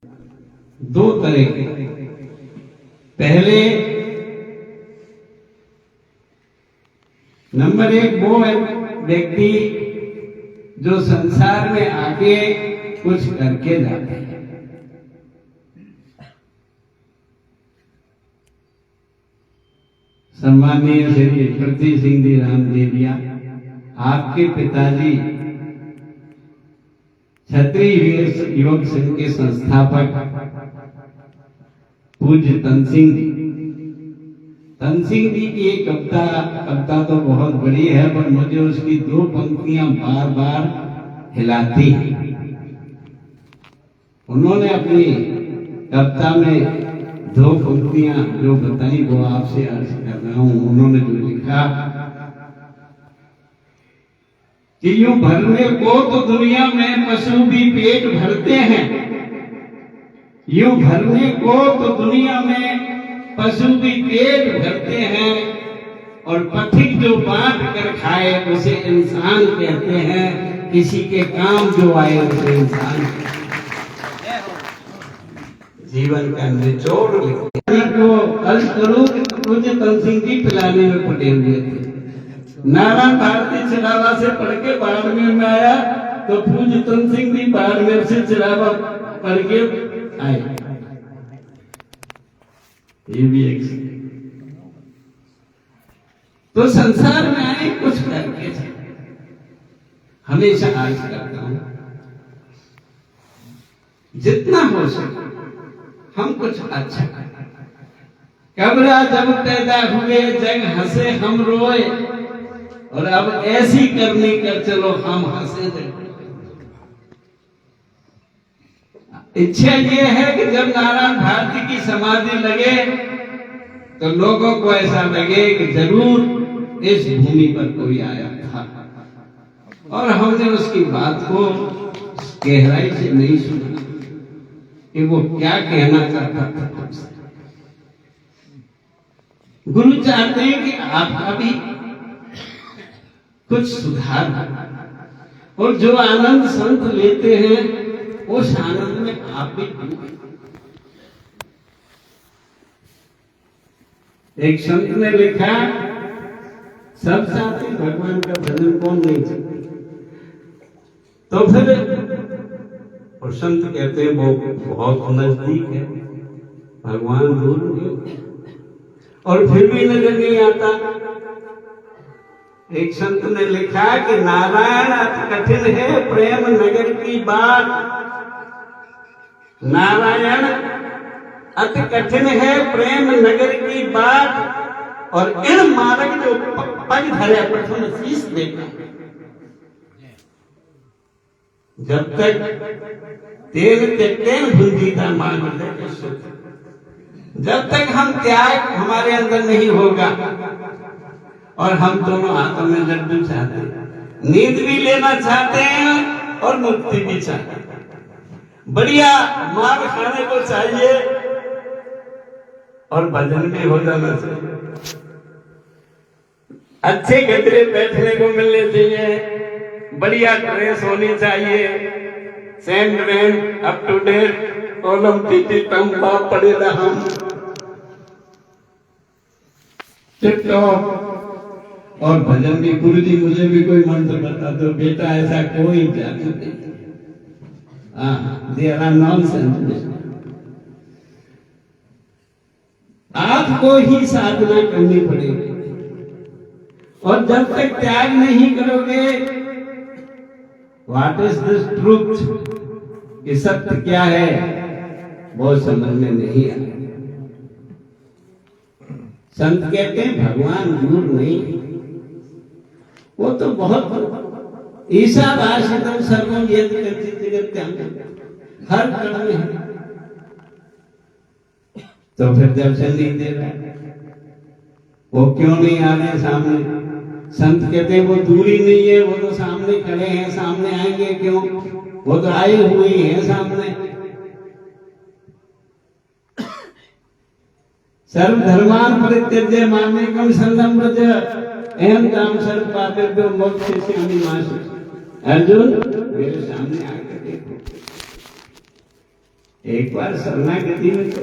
दो तरह के। पहले नंबर एक वो व्यक्ति जो संसार में आके कुछ करके जाते हैं। सम्माननीय श्री पृथ्वी सिंह जी रामदेविया, आपके पिताजी क्षत्रिय युवक संघ के संस्थापक पूज्य तनसिंह जी की एक कविता तो बहुत बड़ी है, पर मुझे उसकी दो पंक्तियां बार बार हिलाती हैं। उन्होंने अपनी कविता में दो पंक्तियां जो बताई वो आपसे अर्ज कर रहा हूं। उन्होंने जो लिखा कि यूं भरने को तो दुनिया में पशु भी पेट भरते हैं, यूं भरने को तो दुनिया में पशु भी पेट भरते हैं, और पथिक जो बांट कर खाए उसे इंसान कहते हैं, किसी के काम जो आए उसे इंसान कहते हैं। जीवन का निचोड़ लिखते को अर्ज करूं कि मुझे तनसिंह जी पिलाने में पड़े हुए थे। नारायण भारती चिरावा से पढ़ के बाड़मेर में आया तो पूज्य तनसिंह जी बाड़मेर से चिरावा पढ़ के आए। ये भी एक तो संसार में आए कुछ करके हमेशा आज करता हूं, जितना हो सके हम कुछ अच्छा करें। कबरा जब पैदा हुए जग हंसे हम रोए, और अब ऐसी करनी कर चलो हम हंसे जग। इच्छा ये है कि जब नारायण भारती की समाधि लगे तो लोगों को ऐसा लगे कि जरूर इस भूमि पर कोई आया था, और हमने उसकी बात को गहराई से नहीं सुना कि वो क्या कहना चाहता था हमसे। गुरु चाहते हैं कि आपका भी कुछ सुधार हो, और जो आनंद संत लेते हैं उस आनंद में आप भी डूबे। एक संत ने लिखा, सब चाहते भगवान का भजन, कौन नहीं चाहते। तो फिर और संत कहते हैं वो बहुत नजदीक है, भगवान दूर नहीं, और फिर भी नजर नहीं आता। एक संत ने लिखा कि नारायण अति कठिन है प्रेम नगर की बात, नारायण अति कठिन है प्रेम नगर की बात, और इन मार्ग जो पग धरे प्रथम शीश देखा। जब तक तेल तेल भुंजीता मान, जब तक हम त्याग हमारे अंदर नहीं होगा, और हम दोनों हाथों में लड्डू चाहते हैं, नींद भी लेना चाहते हैं और मुक्ति भी चाहते हैं, बढ़िया मार खाने को चाहिए और भजन भी हो जाना चाहिए, अच्छे गदरे बैठने को मिलने चाहिए, बढ़िया ड्रेस होनी चाहिए, सैंड वैंड अप टू डेट, ओलंपिक की टंपा पड़े रहा टिकटॉक, और भजन भी। गुरु जी मुझे भी कोई मंत्र बता दो बेटा, ऐसा कोई जादू नहीं। There are nonsense. आपको ही साधना करनी पड़ेगी, और जब तक त्याग नहीं करोगे, व्हाट इज दिस ट्रूथ, कि सत्य क्या है, वो समझ में नहीं आया। संत कहते हैं भगवान दूर नहीं, वो तो बहुत ईशावासितम सर्वम यत् किंचित् जगत्याम, हर कण में है। तो फिर दर्शन नहीं दे रहा, वो क्यों नहीं आ रहे सामने? संत कहते हैं वो दूरी नहीं है, वो तो सामने खड़े हैं, सामने आएंगे क्यों? वो तो आए हुए हैं सामने। सर्व धर्मान परित्यज्य मामेकं शरणं व्रज अहम काम सर्व पापेभ्यो मोक्षयिष्यामि मा शुचि। अर्जुन मेरे सामने आकर देखो, एक बार शरणागति में तो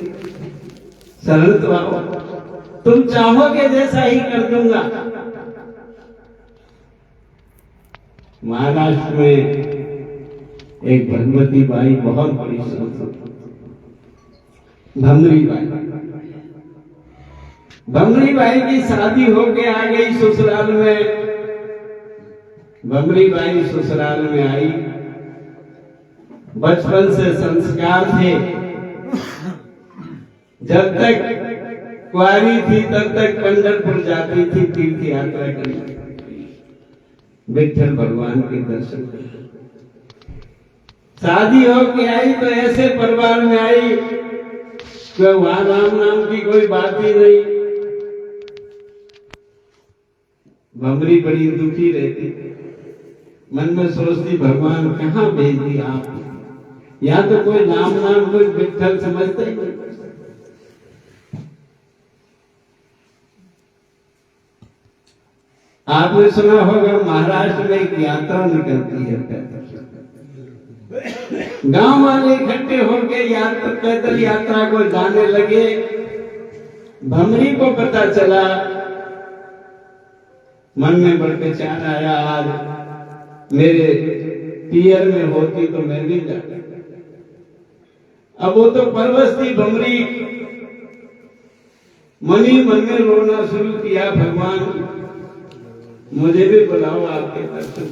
शरण तो आओ, तुम चाहोगे जैसा ही कर दूंगा। महाराष्ट्र में एक भगवती बाई बहुत बड़ी संत, भमरी बाई। भमरी बाई की शादी होके आ गई ससुराल में। भमरी बाई ससुराल में आई, बचपन से संस्कार थे। जब तक कुंवारी थी तब तक पंढरपुर जाती थी तीर्थ यात्रा करने, विठ्ठल भगवान के दर्शन करने। शादी होके आई तो ऐसे परिवार में आई कि वहां राम नाम की कोई बात ही नहीं। भमरी बड़ी दुखी रहती, मन में सोचती भगवान कहाँ भेज दिया आपने, या तो कोई नाम कोई विठ्ठल समझता ही नहीं। आपने सुना होगा महाराष्ट्र में एक यात्रा निकलती है, गांव वाले इकट्ठे होकर पैदल यात्रा को जाने लगे। भमरी को पता चला, मन में बड़ विचार आया, आज मेरे पियर में होती तो मैं भी जाता। अब वो तो परवश थी भमरी, मन ही मन में रोना शुरू किया, भगवान मुझे भी बुलाओ आपके दर्शन।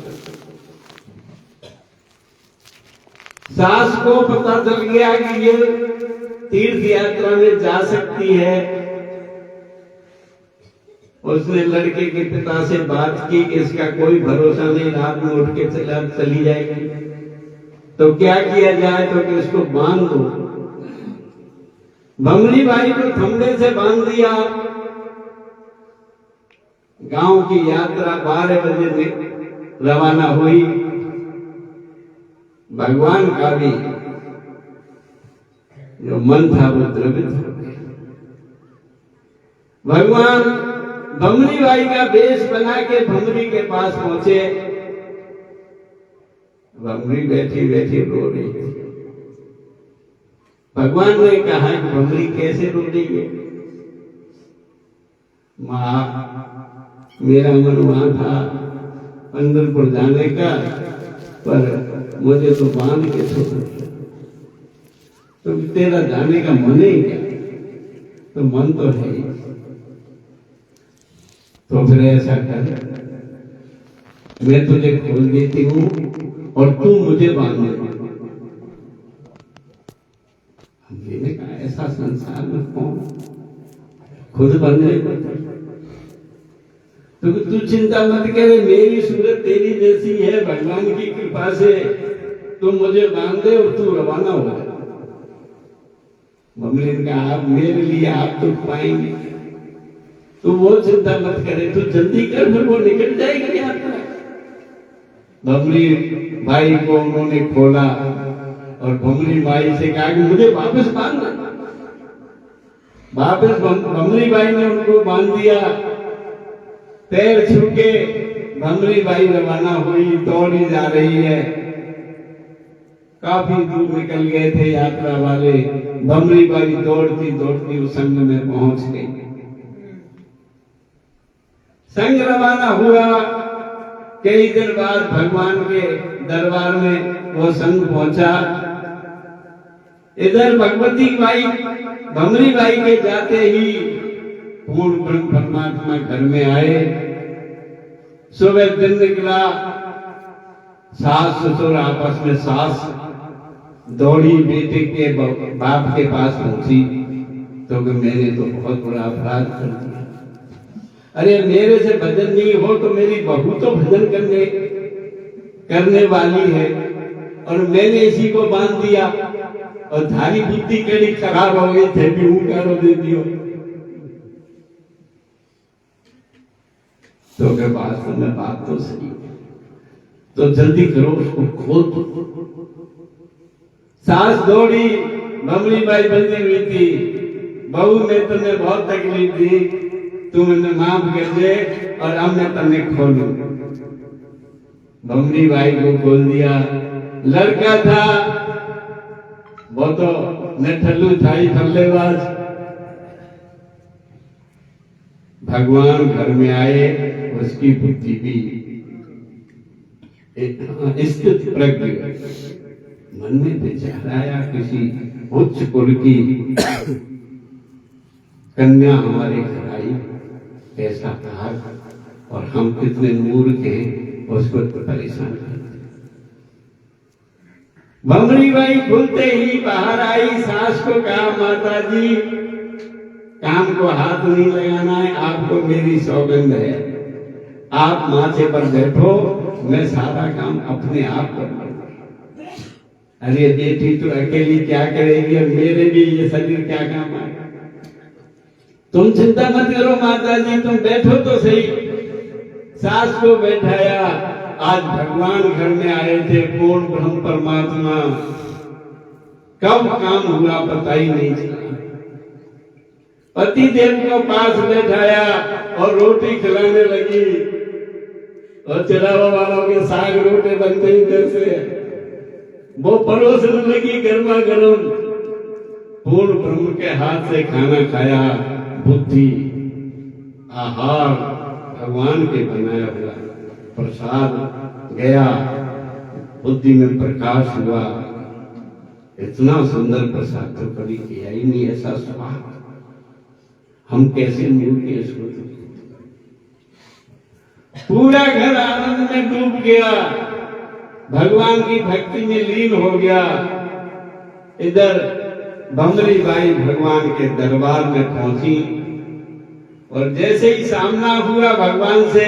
सास को पता चल गया कि ये तीर्थ यात्रा में जा सकती है। उसने लड़के के पिता से बात की कि इसका कोई भरोसा नहीं, रात में उठ के चली जाएगी, तो क्या किया जाए, तो कि इसको बांध दो। भमरी बाई को थमड़े से बांध दिया। गांव की यात्रा 12 बजे रवाना हुई। भगवान का भी जो मन था वो द्रवित हो गया। भगवान भमरी बाई का वेश बना के भमरी के पास पहुंचे। भमरी बैठी बैठी रो रही थी। भगवान ने कहा कि भमरी कैसे रो रही है? मां, मेरा मन वहां था पंढरपुर जाने का, पर मुझे तो बांध के छोड़ दिया। तो तेरा जाने का मन ही क्या? तो मन तो है ही। तो फिर ऐसा कर, मैं तुझे खोल देती हूँ और तू मुझे बांध दे। मैंने कहा ऐसा संसार में कौन खुद बनने को? तो तू चिंता मत करे, मेरी सूरत तेरी जैसी है, भगवान की कृपा से तू मुझे बांध दे और तू रवाना हो जा। भमरी ने कहा आप मेरे लिए आप तो पाएंगे, तू वो चिंता मत करे, तू जल्दी कर, फिर वो निकल जाएगी यात्रा। भमरी भाई को उन्होंने खोला और भमरी बाई से कहा कि मुझे वापस बांध दे। वापस भमरी बाई ने उनको बांध दिया। पैर छू के भमरी बाई रवाना हुई, दौड़ी जा रही है। काफी दूर निकल गए थे यात्रा वाले। भमरी बाई दौड़ती दौड़ती उस संघ में पहुंच गई। संघ रवाना हुआ। कई दिन बाद भगवान के दरबार में वो संघ पहुंचा। इधर भगवती बाई भमरी बाई के जाते ही पूर्ण ब्रह्म परमात्मा घर में आए। सुबह दिन निकला, सास ससुर आपस में, सास दौड़ी बेटे के बाप के पास पहुंची तो मैंने तो बहुत बड़ा अपराध कर दिया। अरे मेरे से भजन नहीं हो तो मेरी बहू तो भजन करने वाली है और मैंने इसी को बांध दिया और धारी बुद्धि कड़ी खराब हो गई थे भी करो दे दियो। तो अगर वास्तव में बात तो सही है तो जल्दी करो, उसको खोल दो। सास दौड़ी, भमरी बाई बंधी हुई थी। बहू में तुम्हें बहुत तकलीफ दी, तुमने माफ कर दे और अब मैं तुम्हें खोलू। भमरी बाई को खोल दिया। लड़का था, वो तो नेठल्लू थाई फल्लेबाज। भगवान घर में आए, उसकी बुद्धि भी स्थित प्रज्ञ, मन में विचार आया किसी उच्च कुल की कन्या हमारे घर आई, कैसा था और हम कितने मूर्ख हैं, उसको तो परेशान करते। भमरी बाई खुलते ही बाहर आई, सास को कहा माता जी काम को हाथ नहीं लगाना है, आपको मेरी सौगंध है, आप माथे पर बैठो, मैं सारा काम अपने आप कर लूंगा। अरे बेटी तो अकेली क्या करेगी और मेरे भी ये शरीर क्या काम आएगा। तुम चिंता मत करो माता जी, तुम बैठो तो सही। सास को बैठाया। आज भगवान घर में आए थे, पूर्ण ब्रह्म परमात्मा, कब काम हुआ पता ही नहीं चला। पति देव को पास बैठाया और रोटी खिलाने लगी, और चलावा वालों के साग रोटे बनते ही जैसे वो परोसने लगी गर्मा गर्म। पूर्ण ब्रह्म के हाथ से खाना खाया, बुद्धि आहार भगवान के बनाया हुआ प्रसाद गया, बुद्धि में प्रकाश हुआ। इतना सुंदर प्रसाद तो कभी किया ही नहीं, ऐसा स्वाद। हम कैसे मूर्ख के इसको। पूरा घर आनंद में डूब गया, भगवान की भक्ति में लीन हो गया। इधर भमरी बाई भगवान के दरबार में पहुंची, और जैसे ही सामना हुआ भगवान से,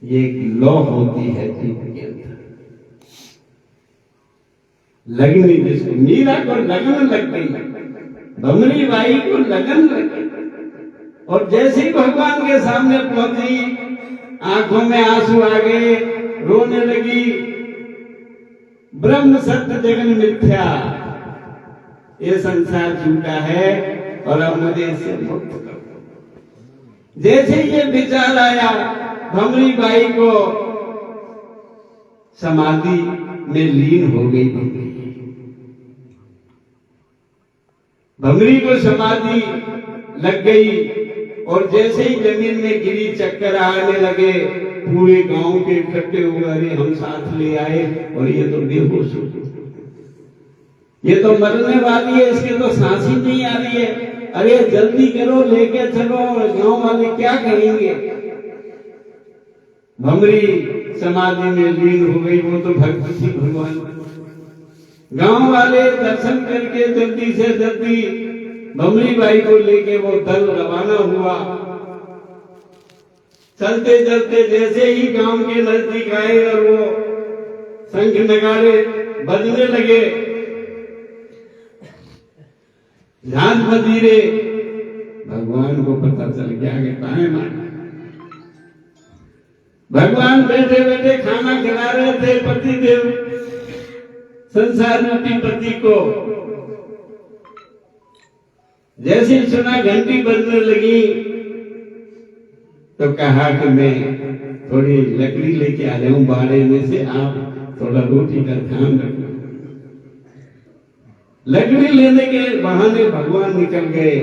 ये एक लौ होती है जीव के अंदर, लगनी, जिसको मीरा को लगन लग गई, भमरी बाई को लगन लग गई। और जैसे ही भगवान के सामने पहुंची, आंखों में आंसू आ गए, रोने लगी। ब्रह्म सत्य जगन मिथ्या, ये संसार झूठा है और अब मुझे इससे मुक्त करो। जैसे ये विचार आया, भमरी बाई को समाधि में लीन हो गई। भमरी को समाधि लग गई, और जैसे ही जमीन में गिरी, चक्कर आने लगे, पूरे गांव के इकट्ठे हुए, अरे हम साथ ले आए और ये तो बेहोश हो गई, ये तो मरने वाली है, इसके तो सांस ही नहीं आ रही है, अरे जल्दी करो लेके चलो, और गांव वाले क्या कहेंगे। भमरी समाधि में लीन हो गई, वो तो भक्ति थी भगवान। गांव वाले दर्शन करके जल्दी से जल्दी भमरी बाई को लेके वो दल रवाना हुआ। चलते चलते जैसे ही गांव के नजदीक आए और वो शंख नगाड़े बजने लगे, झांझ मदीरे, भगवान को पता चल गया कि पाए माना। भगवान बैठे बैठे खाना खिला रहे थे पति देव संसार रूपी पति को। जैसे ही सुना घंटी बजने लगी, तो कहा कि मैं थोड़ी लकड़ी लेके आ जाऊं बाड़े में से, आप थोड़ा रोटी का ध्यान रखो। लकड़ी लेने के बहाने भगवान निकल गए।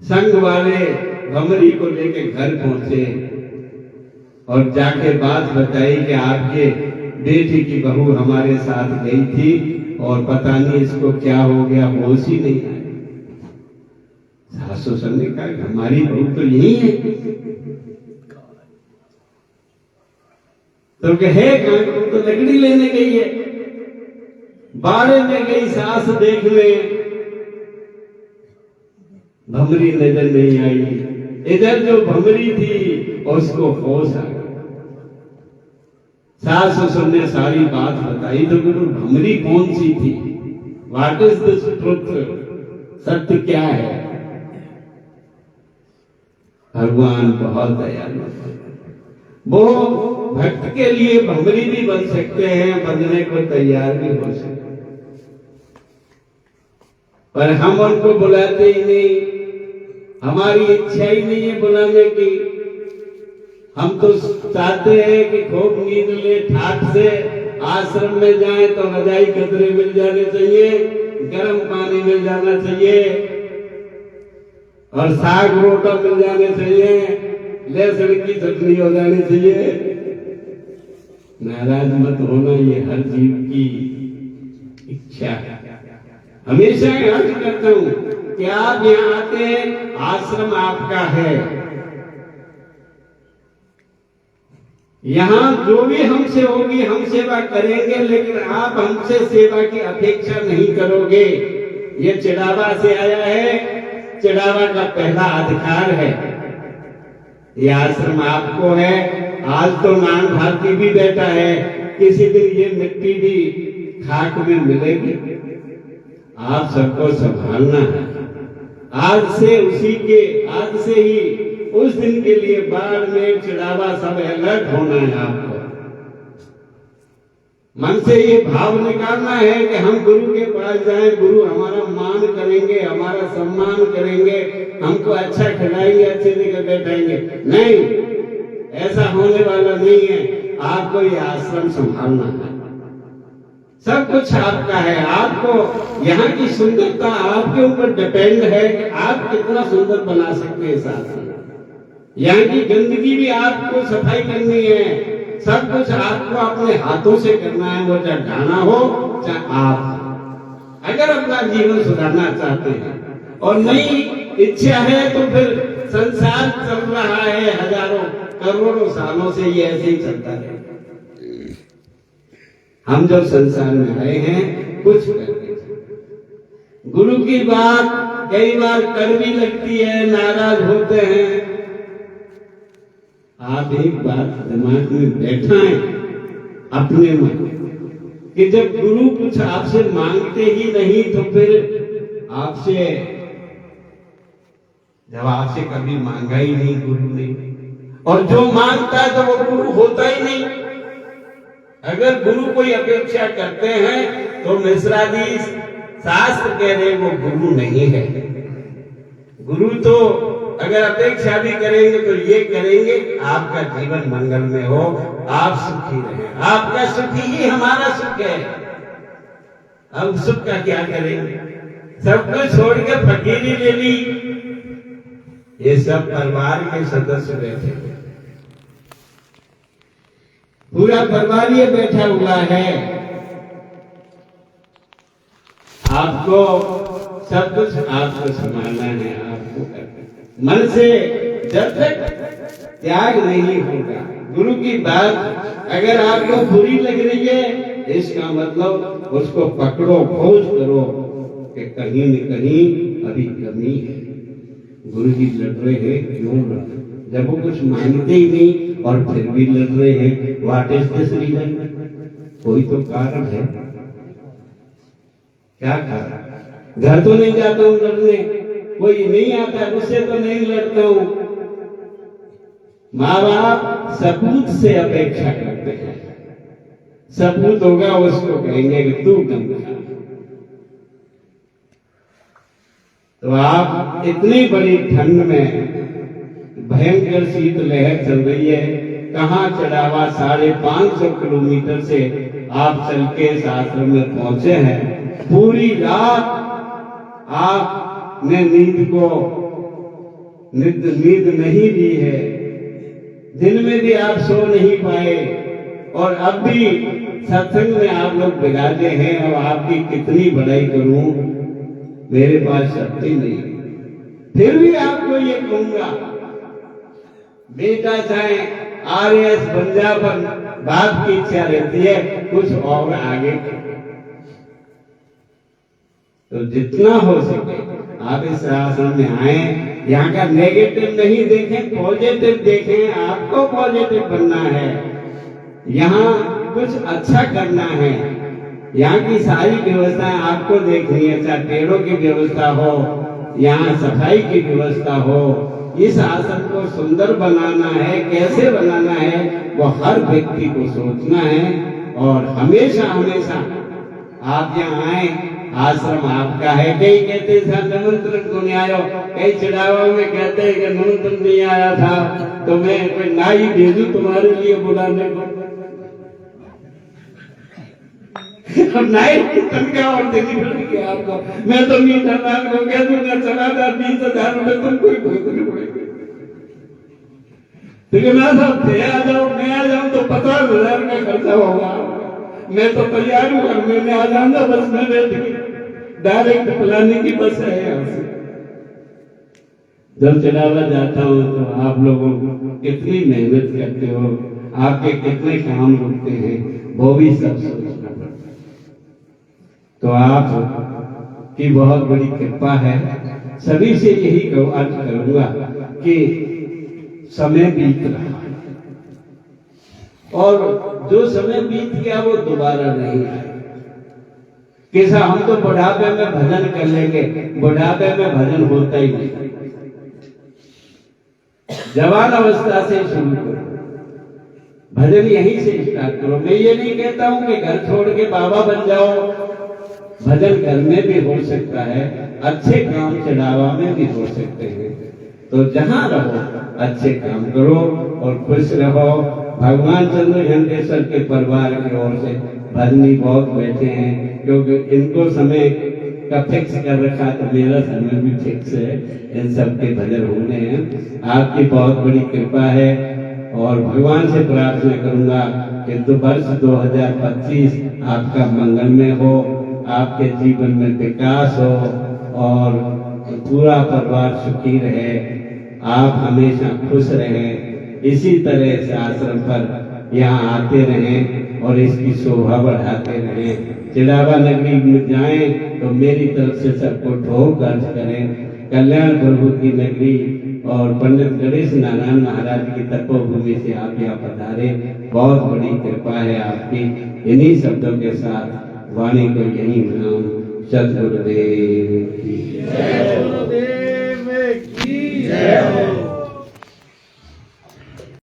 संग वाले भमरी को लेके घर पहुंचे और जाके बात बताई कि आपके बेटी की बहू हमारे साथ गई थी और पता नहीं इसको क्या हो गया, होश ही नहीं आया। सासु ससुर ने कहा हमारी बहू तो यही है, तो कहे तो लकड़ी लेने गई है। बाड़े में गई सास देखने, भमरी नजर नहीं आई। इधर जो भमरी थी उसको होश आ गया। सास ससुर ने सारी बात बताई, तो गुरु भमरी कौन सी थी, व्हाट इज दिस ट्रुथ, सत्य क्या है। भगवान बहुत दयालु, वो भक्त के लिए भमरी भी बन सकते हैं, बनने को तैयार भी हो सकते, पर हम उनको बुलाते ही नहीं, हमारी इच्छा ही नहीं है बुलाने की। हम तो चाहते हैं कि खूब नींद ले ठाठ से आश्रम में जाएं तो रजाई गदरे मिल जाने चाहिए, गर्म पानी मिल जाना चाहिए और साग रोटा मिल जाने चाहिए, लहसुन की चटनी हो जानी चाहिए। नाराज मत होना, ये हर जीव की इच्छा है। हमेशा अर्ज करता हूं कि आप यहाँ आते हैं, आश्रम आपका है। यहाँ जो भी हमसे होगी हम सेवा करेंगे, लेकिन आप हमसे सेवा की अपेक्षा नहीं करोगे। ये चिड़ावा से आया है, चिड़ावा का पहला अधिकार है। ये आश्रम आपको है। आज तो नान भारती भी बैठा है, किसी दिन ये मिट्टी भी खाक में मिलेगी। आप सबको संभालना है। आज से ही उस दिन के लिए बाड़मेर चिड़ावा सब अलर्ट होना है। आपको मन से ये भाव निकालना है कि हम गुरु के पास जाएं, गुरु हमारा मान करेंगे, हमारा सम्मान करेंगे, हमको अच्छा खिलाएंगे, अच्छे जगह बैठाएंगे। नहीं, ऐसा होने वाला नहीं है। आपको ये आश्रम संभालना है। सब कुछ आपका है। आपको यहाँ की सुंदरता आपके ऊपर डिपेंड है कि आप कितना सुंदर बना सकते हैं। साथ यहाँ की गंदगी भी आपको सफाई करनी है। सब कुछ आपको अपने हाथों से करना है, वो चाहे ढाना हो चाहे आप। अगर अपना जीवन सुधारना चाहते हैं और नई इच्छा है तो फिर संसार चल रहा है हजारों करोड़ों सालों से, ये ऐसे ही चलता है। हम जब संसार में आए हैं कुछ करने, गुरु की बात कई बार कड़वी लगती है, नाराज होते हैं। आप एक बात दिमाग में बैठाएं अपने मन कि जब गुरु कुछ आपसे मांगते ही नहीं तो फिर जब आपसे कभी मांगा ही नहीं गुरु ने, और जो मांगता है तो वो गुरु होता ही नहीं। अगर गुरु कोई अपेक्षा करते हैं तो मिश्रादी शास्त्र कह रहे वो गुरु नहीं है। गुरु तो अगर अपेक्षा भी करेंगे तो ये करेंगे आपका जीवन मंगल में हो, आप सुखी रहे। आपका सुख ही हमारा सुख है। अब सुख का क्या करेंगे? सब कुछ छोड़ के फकीरी ले ली। ये सब परिवार के सदस्य बैठे, पूरा परिवार ये बैठा हुआ है। आपको सब कुछ आपको संभालना है, आपको करना। मन से जब तक त्याग नहीं होगा, गुरु की बात अगर आपको बुरी लग रही है, इसका मतलब उसको पकड़ो, खोज करो कि कहीं न कहीं अभी कमी है। गुरु जी लड़ रहे हैं, क्यों लड़? जब वो कुछ मांगते ही नहीं और फिर भी लड़ रहे हैं, व्हाट इज दिस रीजन? कोई तो कारण है। क्या कारण? घर तो नहीं जाता हूं लड़ने, कोई नहीं आता है, उससे तो नहीं लड़ता हूं। माँ बाप सबूत से अपेक्षा करते हैं। सबूत होगा उसको कहेंगे कि तू कम खा। तो आप इतनी बड़ी ठंड में, भयंकर शीत लहर चल रही है, कहाँ चढ़ावा 550 किलोमीटर से आप चल के इस आश्रम में पहुंचे हैं। पूरी रात आपने नींद नहीं ली है, दिन में भी आप सो नहीं पाए, और अब भी सत्संग में आप लोग बिगाड़े हैं। अब आपकी कितनी बड़ाई करूं, मेरे पास शक्ति नहीं। फिर भी आपको ये कहूंगा, बेटा चाहे RAS बन जा, पर बाप की इच्छा रहती है कुछ और आगे। तो जितना हो सके आप इस आश्रम में आए, यहाँ का नेगेटिव नहीं देखें, पॉजिटिव देखें। आपको पॉजिटिव बनना है, यहाँ कुछ अच्छा करना है। यहाँ की सारी व्यवस्थाएं आपको देखनी है, चाहे पेड़ों की व्यवस्था हो, यहाँ सफाई की व्यवस्था हो। इस आश्रम को सुंदर बनाना है, कैसे बनाना है वो हर व्यक्ति को सोचना है। और हमेशा हमेशा आप यहाँ आए, आश्रम आपका है। कई कहते हैं निमंत्रण को नहीं आयो, कई चढ़ावा में कहते हैं कि निमंत्रण नहीं आया था तो मैं कोई नाई भेजू तुम्हारे लिए बुलाने को। अब नाइट की तनख्वाह और देनी पड़ेगी आपको। मैं तो मीठा नान हो गया दूंगा, चला था 20,000 रुपए तुमको ही भुगतने पड़ेंगे। ठेकेदार साहब थे आ जाओ, मैं आ जाऊं तो 50,000 का खर्चा होगा। मैं तो तैयार हूं, घर में आ जाऊंगा बस में बैठ के। डायरेक्ट फलाने की बस है यहाँ से। जब चढ़ावा जाता हूँ तो आप लोगों कितनी मेहनत करते हो, आपके कितने काम रुकते हैं, वो भी सब सोचना पड़ता है। तो आप की बहुत बड़ी कृपा है। सभी से यही अर्ज करूंगा कि समय बीत रहा है और जो समय बीत गया वो दोबारा नहीं आएगा। कैसा हम तो बुढ़ापे में भजन कर लेंगे, बुढ़ापे में भजन होता ही नहीं। जवान अवस्था से शुरू करो, भजन यहीं से स्टार्ट करो। मैं ये नहीं कहता हूं कि घर छोड़ के बाबा बन जाओ, भजन घर में भी हो सकता है, अच्छे काम चढ़ावा में भी हो सकते हैं। तो जहां रहो अच्छे काम करो और खुश रहो। भगवान चंद्र घंटेश्वर के परिवार की ओर से भजनी बहुत बैठे हैं, क्योंकि इनको समय का फिक्स कर रखा, तो मेरा समय भी फिक्स है, इन सब के भजन होने हैं। आपकी बहुत बड़ी कृपा है और भगवान से प्रार्थना करूंगा कि वर्ष 2025 आपका मंगलमय हो, आपके जीवन में विकास हो और पूरा परिवार सुखी रहे, आप हमेशा खुश रहें। इसी तरह से आश्रम पर यहाँ आते रहें और इसकी शोभा बढ़ाते रहें। चिड़ावा नगरी में जाएं तो मेरी तरफ से सबको ठोक अर्ज करें। कल्याण प्रभु की नगरी और पंडित गणेश नारायण महाराज की तपोभूमि से आप यहाँ पधारे, बहुत बड़ी कृपा है आपकी। इन्हीं शब्दों के साथ वाणी को यही नाम सद्गुरुदेव की जय।